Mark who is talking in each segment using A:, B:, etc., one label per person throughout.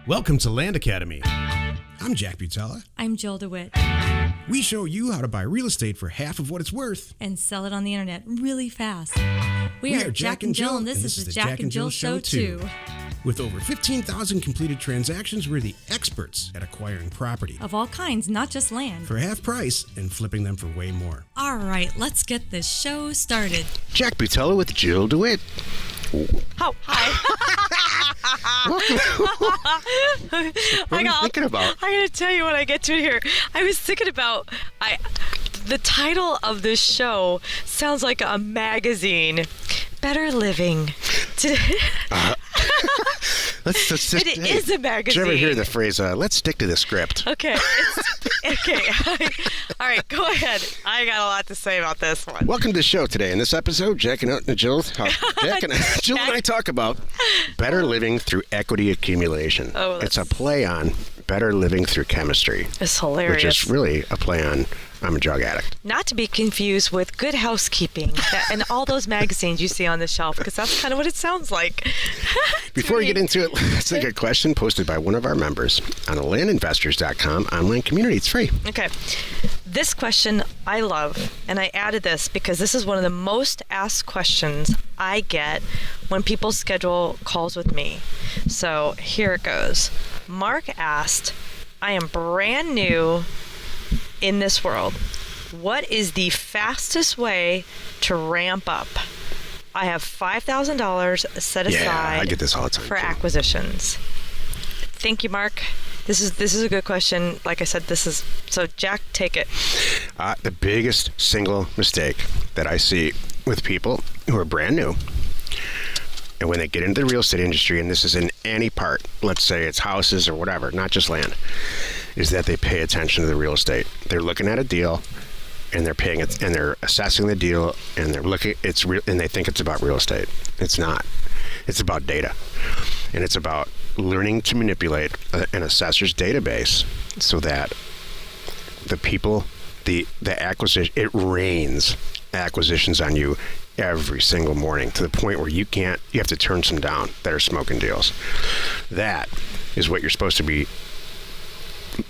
A: Welcome to Land Academy. I'm Jack Butala.
B: I'm Jill DeWit.
A: We show you how to buy real estate for half of what it's worth.
B: And sell it on the internet really fast.
A: We are Jack and Jill, and this is the Jack and Jill Show 2. With over 15,000 completed transactions, we're the experts at acquiring property.
B: Of all kinds, not just land.
A: For half price and flipping them for way more.
B: All right, let's get this show started.
C: Jack Butala with Jill DeWit.
B: Oh, hi.
C: What are you thinking about?
D: I gotta tell you when I get to it here. I was thinking about the title of this show sounds like a magazine. Better Living.
C: Let's just,
D: it is a magazine.
C: Did you ever hear the phrase, let's stick to the script?
D: Okay. Okay. All right, go ahead. I got a lot to say about this one.
C: Welcome to the show today. In this episode, Jack and Jill and I talk about better living through equity accumulation.
D: Oh,
C: it's a play on better living through chemistry.
D: It's hilarious.
C: Which is really a play on I'm a drug addict.
D: Not to be confused with Good Housekeeping and all those magazines you see on the shelf, because that's kind of what it sounds like.
C: Before we get into it, let's take a question posted by one of our members on the landinvestors.com online community. It's free.
D: Okay. This question I love, and I added this because this is one of the most asked questions I get when people schedule calls with me. So here it goes. Mark asked, I am brand new in this world. What is the fastest way to ramp up? I have $5,000 set aside
C: I get this all the time
D: for
C: too.
D: Acquisitions. Thank you, Mark. This is a good question. Like I said, so Jack, take it.
C: The biggest single mistake that I see with people who are brand new, and when they get into the real estate industry, and this is in any part, let's say it's houses or whatever, not just land, is that they pay attention to the real estate. They're looking at a deal, and they're paying it, and they're assessing the deal, and they're looking. It's real, and they think it's about real estate. It's not. It's about data, and it's about learning to manipulate an assessor's database so that the people, the acquisition, it rains acquisitions on you every single morning to the point where you have to turn some down that are smoking deals. That is what you're supposed to be.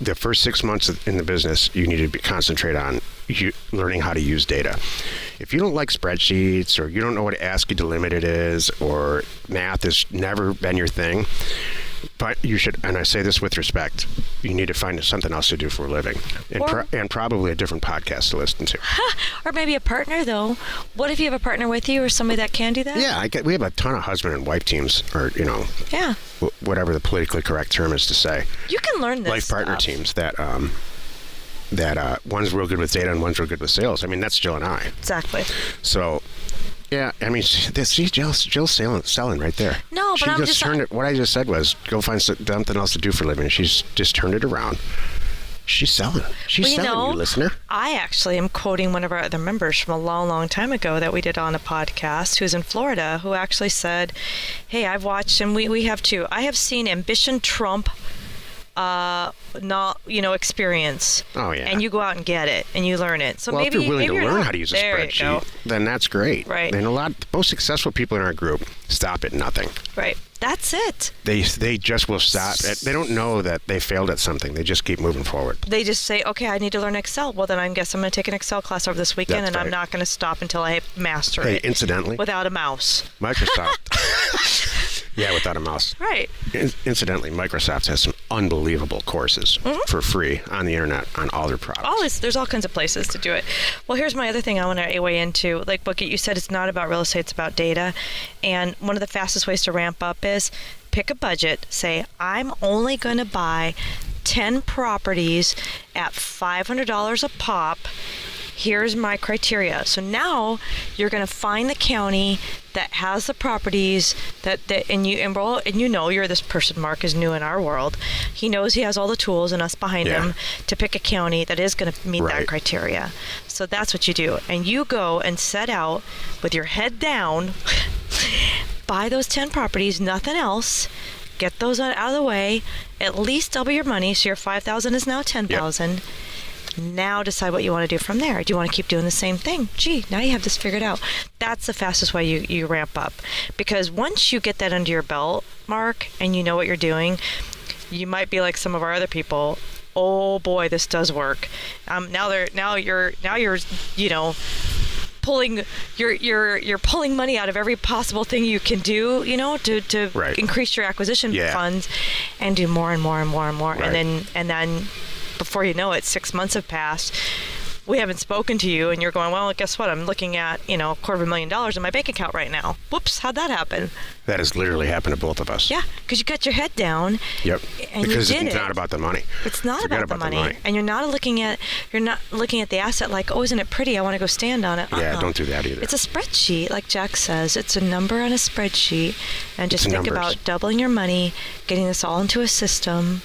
C: The first 6 months in the business, you need to concentrate on learning how to use data. If you don't like spreadsheets, or you don't know what Ahskeed Unlimited is, or math has never been your thing, but you should, and I say this with respect, you need to find something else to do for a living, and probably a different podcast to listen to.
D: Or maybe a partner, though. What if you have a partner with you or somebody that can do that?
C: Yeah, we have a ton of husband and wife teams, or
D: yeah,
C: whatever the politically correct term is to say.
D: You can learn this
C: life partner
D: stuff.
C: Teams that one's real good with data and one's real good with sales. I mean, that's Jill and I.
D: Exactly.
C: So. Yeah, I mean, see, Jill's selling right there.
D: No, but
C: I'm just turned it. What I just said was, go find something else to do for a living. She's just turned it around. She's selling. She's selling, you listener.
D: I actually am quoting one of our other members from a long, long time ago that we did on a podcast, who's in Florida, who actually said, hey, I've watched, and we have too, I have seen ambition trump experience.
C: Oh yeah.
D: And you go out and get it and you learn it. So
C: well,
D: maybe
C: if you're willing to learn
D: not.
C: how to use a spreadsheet, then that's great.
D: Right.
C: And the most successful people in our group stop at nothing.
D: Right. That's it.
C: They just will stop. They don't know that they failed at something. They just keep moving forward.
D: They just say, okay, I need to learn Excel. Well, then I guess I'm going to take an Excel class over this weekend,
C: That's
D: and
C: right.
D: I'm not going to stop until I master
C: Hey,
D: it.
C: incidentally.
D: Without a mouse.
C: Microsoft. Yeah, without a mouse.
D: Right.
C: Incidentally, Microsoft has some unbelievable courses for free on the internet on all their products.
D: There's all kinds of places to do it. Well, here's my other thing I want to weigh into. Like, Bookie, you said it's not about real estate, it's about data. And one of the fastest ways to ramp up is pick a budget. Say, I'm only going to buy 10 properties at $500 a pop. Here's my criteria. So now you're going to find the county that has the properties and you enroll, and you're this person, Mark, is new in our world. He knows he has all the tools and us behind him to pick a county that is going to meet that criteria. So that's what you do. And you go and set out with your head down, buy those 10 properties, nothing else. Get those out of the way, at least double your money, so your $5,000 is now $10,000. Yep. Now decide what you want to do from there. Do you want to keep doing the same thing? Gee, now you have this figured out. That's the fastest way you ramp up. Because once you get that under your belt, Mark, and you know what you're doing, you might be like some of our other people. Oh boy, this does work. Now you're pulling you're pulling money out of every possible thing you can do, to
C: Right.
D: increase your acquisition funds, and do more and more and more and more.
C: Right.
D: And then before you know it, 6 months have passed. We haven't spoken to you, and you're going, well, guess what? I'm looking at, $250,000 in my bank account right now. Whoops, how'd that happen?
C: That has literally happened to both of us.
D: Yeah, because you got your head down.
C: Yep.
D: And
C: Because
D: you did
C: it's
D: it.
C: not about the money.
D: It's not
C: Forget
D: about the money. And you're not looking at the asset like, oh, isn't it pretty? I want to go stand on it.
C: Yeah, don't do that either.
D: It's a spreadsheet, like Jack says. It's a number on a spreadsheet. And just
C: It's
D: think
C: numbers.
D: about doubling your money, getting this all into a system,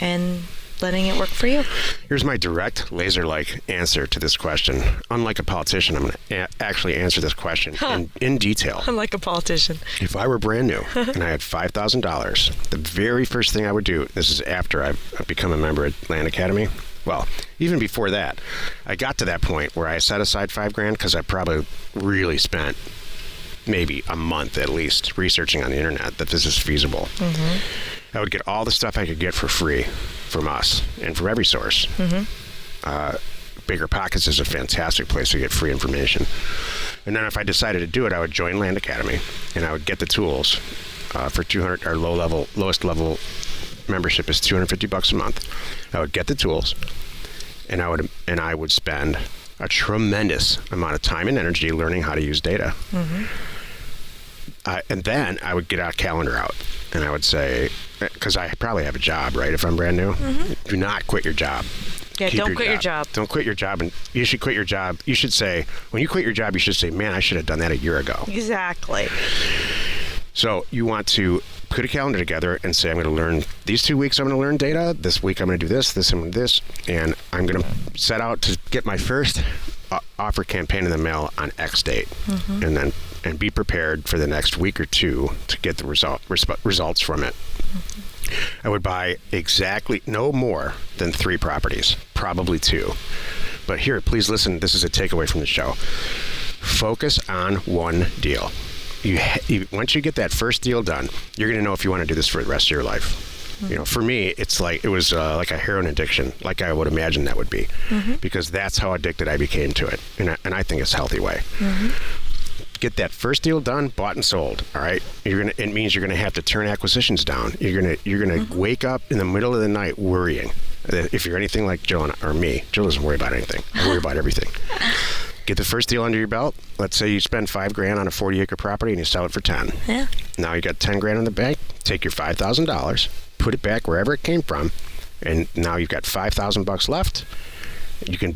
D: and letting it work for you.
C: Here's my direct, laser-like answer to this question. Unlike a politician, I'm going to actually answer this question in detail.
D: I'm like a politician.
C: If I were brand new and I had $5,000, the very first thing I would do, this is after I've become a member at Land Academy. Well, even before that, I got to that point where I set aside $5,000 because I probably really spent maybe a month at least researching on the internet that this is feasible. Mm-hmm. I would get all the stuff I could get for free from us and from every source. Mm-hmm. Bigger Pockets is a fantastic place to get free information. And then if I decided to do it, I would join Land Academy and I would get the tools for $200. Our lowest level membership is $250 a month. I would get the tools, and I would spend a tremendous amount of time and energy learning how to use data. Mm-hmm. And then I would get a calendar out, and I would say, because I probably have a job, right? If I'm brand new, do not quit your job.
D: Yeah,
C: Keep
D: don't quit your job.
C: Don't quit your job, and you should quit your job. You should say, when you quit your job, you should say, man, I should have done that a year ago.
D: Exactly.
C: So you want to put a calendar together and say, I'm going to learn these 2 weeks. I'm going to learn data. This week I'm going to do this, and this, and I'm going to set out to get my first offer campaign in the mail on X date, and be prepared for the next week or two to get the results from it. I would buy exactly no more than 3 properties, probably 2. But here, please listen. This is a takeaway from the show. Focus on one deal. Once you get that first deal done, you're going to know if you want to do this for the rest of your life. For me, it was like a heroin addiction, like I would imagine that would be, because that's how addicted I became to it, and I think it's a healthy way. Get that first deal done, bought and sold. All right, it means you're gonna have to turn acquisitions down. You're gonna wake up in the middle of the night worrying. If you're anything like Jill or me, Jill doesn't worry about anything. I worry about everything. Get the first deal under your belt. Let's say you spend $5,000 on a 40-acre property and you sell it for 10.
D: Yeah.
C: Now you got $10,000 in the bank. Take your $5,000, put it back wherever it came from, and now you've got $5,000 left. You can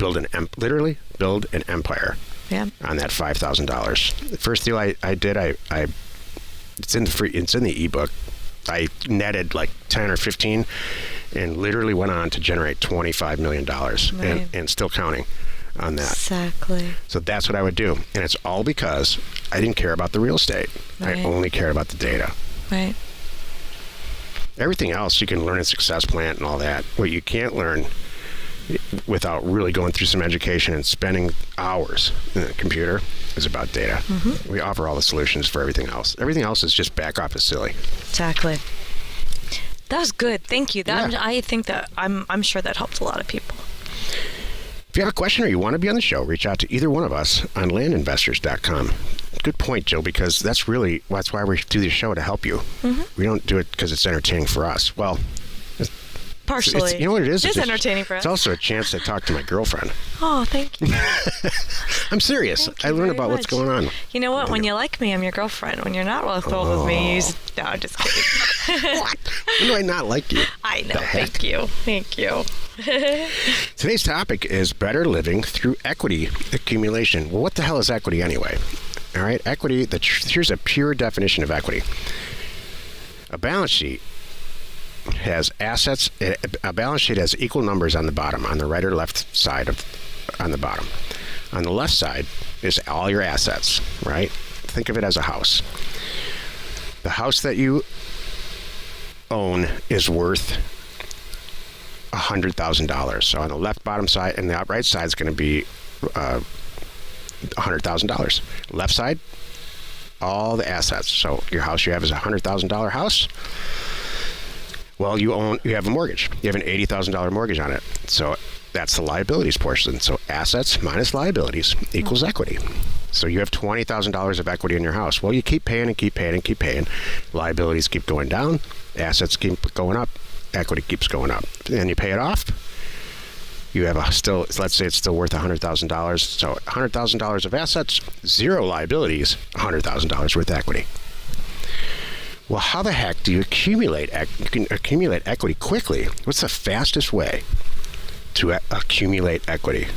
C: literally build an empire.
D: Yeah.
C: On that $5,000. The first deal I did, it's in the ebook. I netted like 10 or 15, and literally went on to generate $25 million,
D: right.
C: and still counting on that.
D: Exactly.
C: So that's what I would do, and it's all because I didn't care about the real estate.
D: Right.
C: I only cared about the data.
D: Right.
C: Everything else you can learn in Success Plant and all that. What you can't learn without really going through some education and spending hours in the computer is about data. We offer all the solutions for everything else. Everything else is just back office silly.
D: Exactly. That was good. Thank you.
C: Yeah.
D: I think that I'm sure that helped a lot of people.
C: If you have a question or you want to be on the show, reach out to either one of us on landinvestors.com. Good point, Jill, because that's why we do this show, to help you. We don't do it because it's entertaining for us. Well,
D: partially.
C: You know what it is?
D: It's entertaining for us.
C: It's also a chance to talk to my girlfriend.
D: Oh, thank you.
C: I'm serious.
D: Thank you
C: I learn
D: very
C: about what's
D: much.
C: going on.
D: You know what? When you like me, I'm your girlfriend. When you're not well thrilled with me, no, I'm just kidding.
C: What? When do I not like you?
D: I know.
C: The heck?
D: Thank you. Thank you.
C: Today's topic is better living through equity accumulation. Well, what the hell is equity anyway? All right, equity, here's a pure definition of equity. A balance sheet has assets. A balance sheet has equal numbers on the bottom, on the right or left side on the bottom. On the left side is all your assets, right? Think of it as a house. The house that you own is worth $100,000. So on the left bottom side and the right side is going to be $100,000. Left side, all the assets. So your house you have is a $100,000 house. Well, you have a mortgage. You have an $80,000 mortgage on it. So that's the liabilities portion. So assets minus liabilities equals equity. So you have $20,000 of equity in your house. Well, you keep paying and keep paying and keep paying. Liabilities keep going down. Assets keep going up. Equity keeps going up. And you pay it off. You have let's say it's still worth $100,000. So $100,000 of assets, zero liabilities, $100,000 worth of equity. Well, how the heck do you accumulate equity quickly? What's the fastest way to accumulate equity?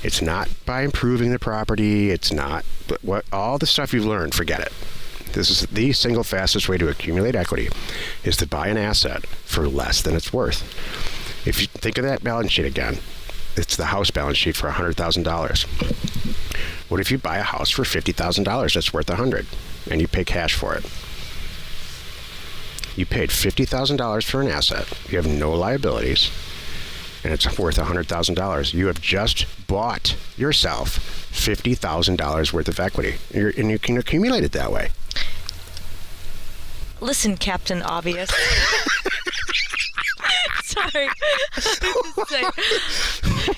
C: It's not by improving the property. It's not, but all the stuff you've learned, forget it. This is the single fastest way to accumulate equity is to buy an asset for less than it's worth. If you think of that balance sheet again, it's the house balance sheet for $100,000. What if you buy a house for $50,000 that's worth $100,000 and you pay cash for it? You paid $50,000 for an asset. You have no liabilities, and it's worth $100,000. You have just bought yourself $50,000 worth of equity, and you can accumulate it that way.
D: Listen, Captain Obvious. Sorry.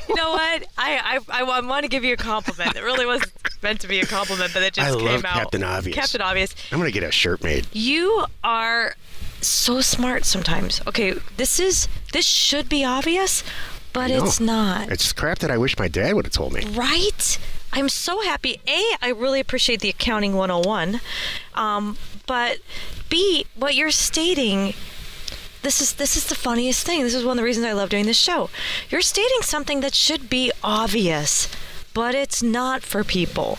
D: You know what? I want to give you a compliment. It really wasn't meant to be a compliment, but it just came out.
C: I love Captain Obvious.
D: Captain Obvious.
C: I'm going to get a shirt made.
D: You are so smart sometimes. Okay, this should be obvious, but it's not.
C: It's crap that I wish my dad would have told me.
D: Right? I'm so happy. A, I really appreciate the accounting 101. But B, what you're stating, this is the funniest thing. This is one of the reasons I love doing this show. You're stating something that should be obvious, but it's not for people.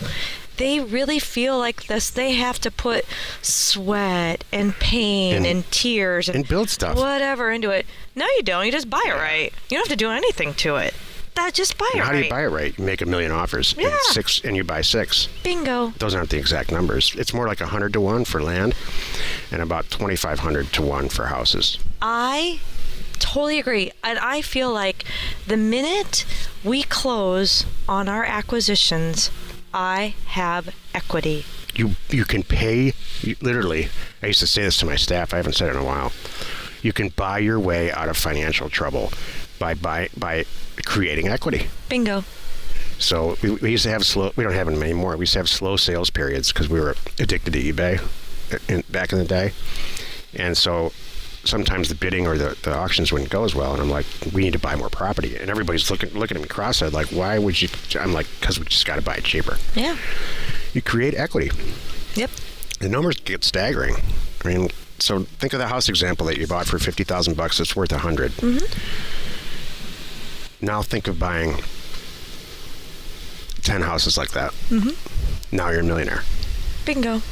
D: They really feel like this. They have to put sweat and pain and tears and
C: build stuff,
D: whatever, into it. No, you don't. You just buy it right. You don't have to do anything to it. Just buy it right.
C: How do you buy it right? You make 1 million offers, and you buy 6.
D: Bingo.
C: Those aren't the exact numbers. It's more like 100 to 1 for land, and about 2,500 to 1 for houses.
D: I totally agree, and I feel like the minute we close on our acquisitions, I have equity.
C: You can pay, literally, I used to say this to my staff, I haven't said it in a while. You can buy your way out of financial trouble by creating equity.
D: Bingo.
C: So we used to have we don't have them anymore. We used to have slow sales periods because we were addicted to eBay back in the day. And so sometimes the bidding or the auctions wouldn't go as well. And I'm like, we need to buy more property. And everybody's looking at me cross-eyed like, why would you? I'm like, because we just got to buy it cheaper.
D: Yeah.
C: You create equity.
D: Yep.
C: The numbers get staggering. I mean, so think of the house example that you bought for $50,000. It's worth $100,000.
D: Mm-hmm.
C: Now think of buying 10 houses like that.
D: Mm-hmm.
C: Now you're a millionaire.
D: Bingo.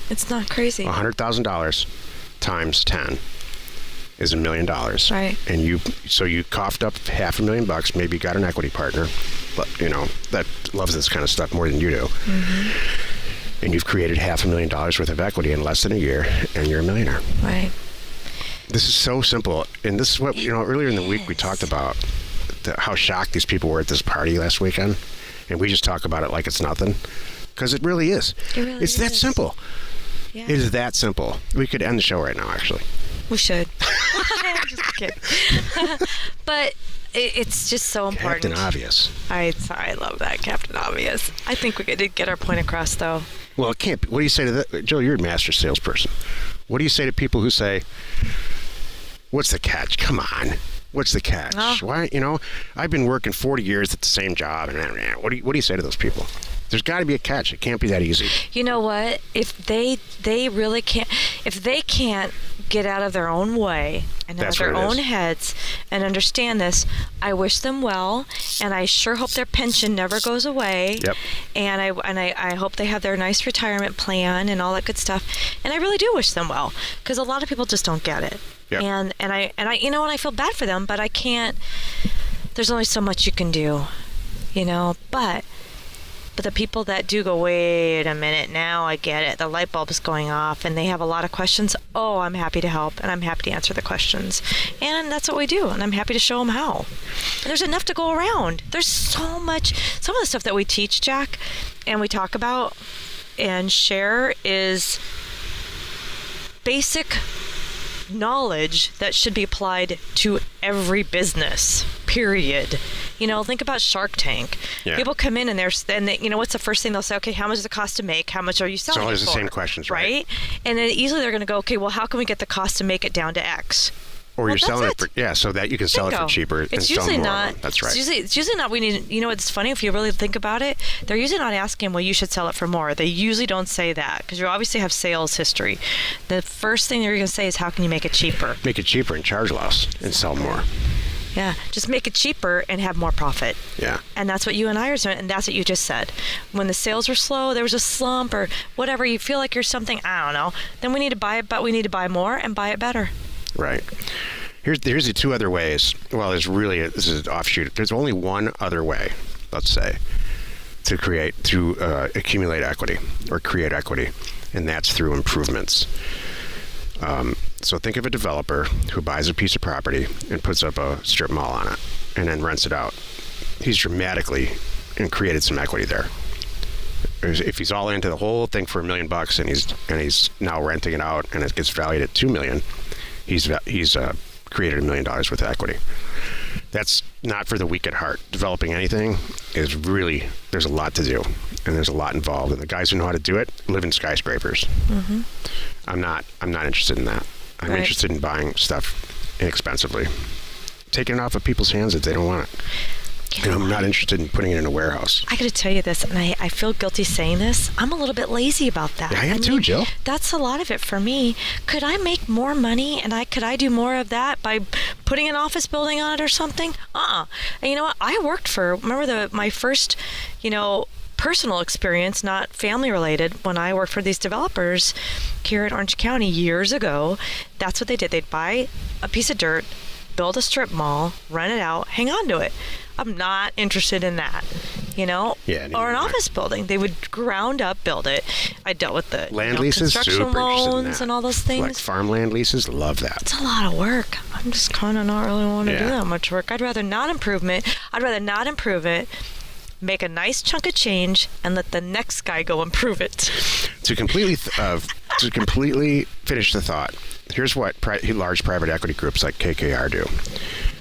D: It's not crazy.
C: $100,000 times 10 is $1 million.
D: Right.
C: And you coughed up $500,000. Maybe you got an equity partner, but that loves this kind of stuff more than you do. Mm-hmm. And you've created $500,000 worth of equity in less than a year, and you're a millionaire.
D: Right.
C: This is so simple, and this is what earlier in the week we talked about how shocked these people were at this party last weekend, and we just talk about it like it's nothing, because it really is. It's that simple. Yeah. It is that simple. We could end the show right now, actually.
D: We should. Just kidding. But it's just so important.
C: Captain Obvious.
D: I love that, Captain Obvious. I think we did get our point across, though.
C: Well, it can't be. What do you say to that? Joe, you're a master salesperson. What do you say to people who say, what's the catch? Come on. What's the catch? Oh. Why, I've been working 40 years at the same job. And what do you say to those people? There's got to be a catch. It can't be that easy. You
D: know what? If they really can't, if they can't get out of their own way and out of their own heads and understand this, I wish them well, and I sure hope their pension never goes away.
C: Yep.
D: And I hope they have their nice retirement plan and all that good stuff. And I really do wish them well, because a lot of people just don't get it.
C: Yep.
D: And I feel bad for them, but I can't. There's only so much you can do, But the people that do go, wait a minute, now I get it. The light bulb is going off, and they have a lot of questions. Oh, I'm happy to help, and I'm happy to answer the questions. And that's what we do, and I'm happy to show them how. And there's enough to go around. There's so much. Some of the stuff that we teach, Jack, and we talk about and share is basic knowledge that should be applied to every business, period. Think about Shark Tank.
C: Yeah.
D: People come in and what's the first thing they'll say? Okay, how much does it cost to make? How much are you selling
C: It's always
D: it
C: the
D: for?
C: same questions, right?
D: And then easily they're going to go, okay, well, how can we get the cost to make it down to X?
C: Or you're
D: that's
C: selling
D: it.
C: for, so that you can sell it for
D: Bingo.
C: cheaper and
D: It's
C: sell
D: usually
C: more.
D: not.
C: That's right.
D: It's usually not. We need. It's funny if you really think about it. They're usually not asking, well, you should sell it for more. They usually don't say that because you obviously have sales history. The first thing they're going to say is, how can you make it cheaper?
C: Make it cheaper and charge less and sell more.
D: Yeah, just make it cheaper and have more profit.
C: Yeah.
D: And that's what you and I are doing, and that's what you just said. When the sales were slow, there was a slump or whatever, you feel like you're something, I don't know, then we need to buy it, but we need to buy more and buy it better.
C: Right. Here's the two other ways. Well, this is an offshoot. There's only one other way, let's say, to accumulate equity or create equity, and that's through improvements. So think of a developer who buys a piece of property and puts up a strip mall on it and then rents it out. He's dramatically created some equity there. If he's all into the whole thing for $1 million and he's now renting it out and it gets valued at $2 million, he's created $1 million worth of equity. That's not for the weak at heart. Developing anything is really, there's a lot to do and there's a lot involved, and the guys who know how to do it live in skyscrapers.
D: Mm-hmm.
C: I'm not interested in that. I'm interested in buying stuff inexpensively, taking it off of people's hands if they don't want it. And I'm not interested in putting it in a warehouse.
D: I got to tell you this, and I feel guilty saying this. I'm a little bit lazy about that.
C: Yeah, I am too, Jill.
D: That's a lot of it for me. Could I make more money, and could I do more of that by putting an office building on it or something? And you know what? I worked my first, personal experience, not family related, when I worked for these developers here in Orange County years ago. That's what they did. They'd buy a piece of dirt, build a strip mall, rent it out, hang on to it. I'm not interested in that,
C: Yeah,
D: or an office building. They would ground up build it. I dealt with the
C: land leases,
D: construction
C: super interested in
D: loans
C: that.
D: and all those things.
C: Like farmland leases, love that.
D: It's a lot of work. I'm just kind of not really want to do
C: Yeah.
D: that much work. I'd rather not improve it, make a nice chunk of change, and let the next guy go improve it.
C: To completely finish the thought, here's what large private equity groups like KKR do.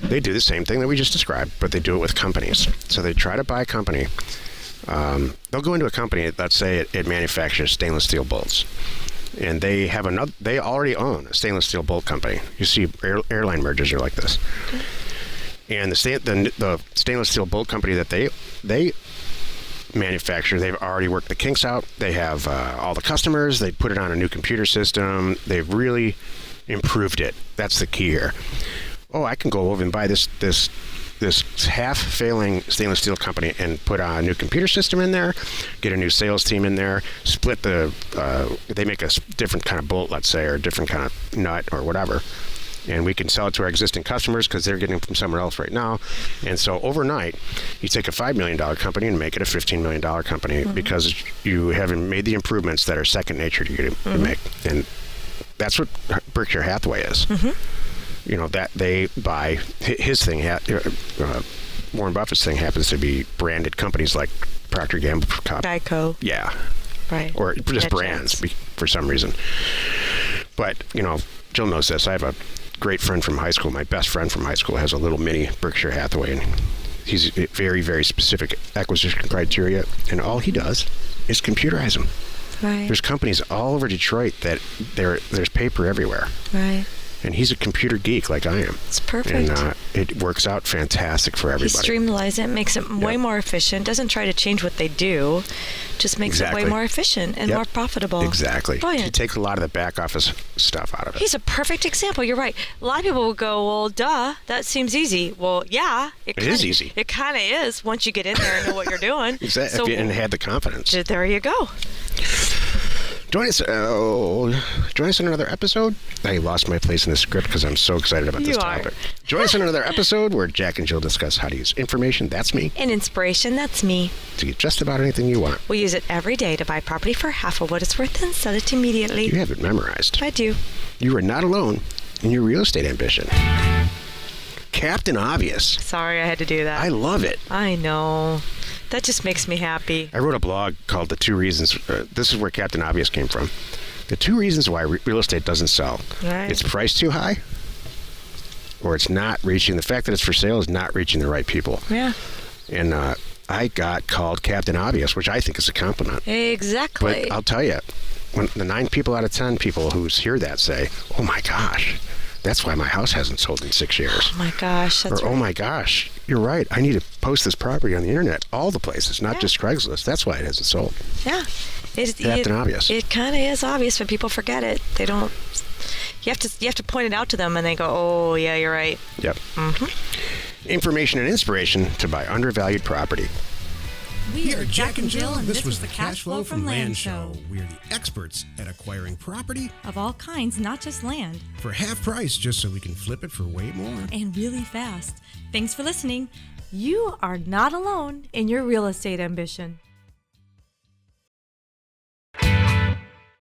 C: They do the same thing that we just described, but they do it with companies. So they try to buy a company. They'll go into a company, let's say it manufactures stainless steel bolts, and they already own a stainless steel bolt company. You see, airline mergers are like this. And the stainless steel bolt company that they manufacture, they've already worked the kinks out. They have all the customers. They put it on a new computer system. They've really improved it. That's the key here. Oh, I can go over and buy this half-failing stainless steel company and put a new computer system in there, get a new sales team in there, split they make a different kind of bolt, let's say, or a different kind of nut or whatever. And we can sell it to our existing customers because they're getting it from somewhere else right now. And so overnight, you take a $5 million company and make it a $15 million company because you haven't made the improvements that are second nature to you to make. And that's what Berkshire Hathaway is. That they buy his thing. Warren Buffett's thing happens to be branded companies like Procter & Gamble,
D: Geico.
C: Yeah.
D: Right.
C: Or just brands for some reason. But, Jill knows this. I have a great friend from high school. My best friend from high school has a little mini Berkshire Hathaway, and he's very, very specific acquisition criteria, and all he does is computerize them.
D: Right.
C: There's companies all over Detroit that there's paper everywhere.
D: Right.
C: And he's a computer geek like I am.
D: It's perfect.
C: And it works out fantastic for everybody.
D: He streamlines it, makes it way more efficient, doesn't try to change what they do, just makes it way more efficient and more profitable.
C: Exactly.
D: Brilliant.
C: He takes a lot of the back office stuff out of it.
D: He's a perfect example. You're right. A lot of people will go, well, duh, that seems easy. Well, yeah.
C: It is easy.
D: It kind of is once you get in there and know what you're doing.
C: Exactly. And had the confidence.
D: There you go.
C: Join us in another episode. I lost my place in the script because I'm so excited about this topic. Join us in another episode where Jack and Jill discuss how to use information, that's me,
D: and inspiration, that's me,
C: to get just about anything you want.
D: We use it every day to buy property for half of what it's worth and sell it immediately.
C: You have it memorized.
D: I do.
C: You are not alone in your real estate ambition. Captain Obvious.
D: Sorry I had to do that.
C: I love it.
D: I know. That just makes me happy.
C: I wrote a blog called The 2 Reasons. This is where Captain Obvious came from. The two reasons why real estate doesn't sell.
D: Right.
C: It's priced too high, or it's not reaching, the fact that it's for sale is not reaching the right people.
D: Yeah.
C: And I got called Captain Obvious, which I think is a compliment.
D: Exactly.
C: But I'll tell you, when the 9 people out of 10 people who hear that say, oh my gosh, that's why my house hasn't sold in 6 years.
D: Oh my gosh, that's
C: Or,
D: right.
C: oh my gosh, you're right. I need to post this property on the internet, all the places, not just Craigslist. That's why it hasn't sold.
D: Yeah.
C: Captain Obvious.
D: It kind of is obvious, but people forget it. They don't. You have to point it out to them, and they go, "Oh, yeah, you're right."
C: Yep. Mm-hmm. Information and inspiration to buy undervalued property.
B: We are Jack and Jill, and
A: this was the Cash Flow from Land Show. We are the experts at acquiring property
B: Of all kinds, not just land.
A: for half price, just so we can flip it for way more.
B: And really fast. Thanks for listening.
E: You are not alone in your real estate ambition.